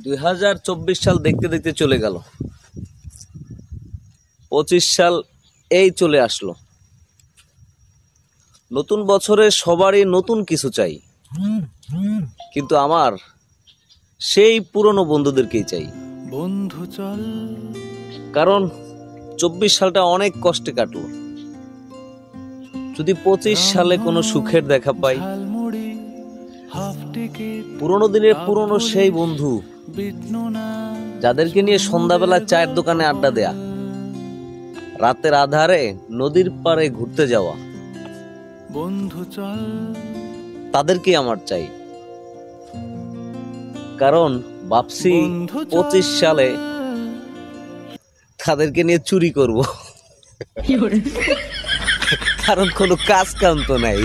2024 সাল দেখতে দেখতে চলে গেল, 25 সাল এই চলে আসলো। নতুন বছরে সবারই নতুন কিছু চাই, কিন্তু আমার সেই পুরনো বন্ধুদেরকেই চাই। বন্ধু চল, কারণ 24 সালটা অনেক কষ্টে কাটলো। যদি 25 সালে কোনো সুখের দেখা পাই, ঝালমুড়ি হাফ টিকিট পুরনো দিনের পুরনো সেই বন্ধু বিষ্ণু না যাদেরকে নিয়ে সন্ধ্যাবেলা চায়ের দোকানে আড্ডা দেয়া, রাতের আধারে নদীর পাড়ে ঘুরতে যাওয়া, বন্ধু চল, তাদেরকে আমার চাই। কারণ ভাবছি 25 সালে তাদেরকে নিয়ে চুরি করব, কারণ কোনো কাজ কাম তো নাই।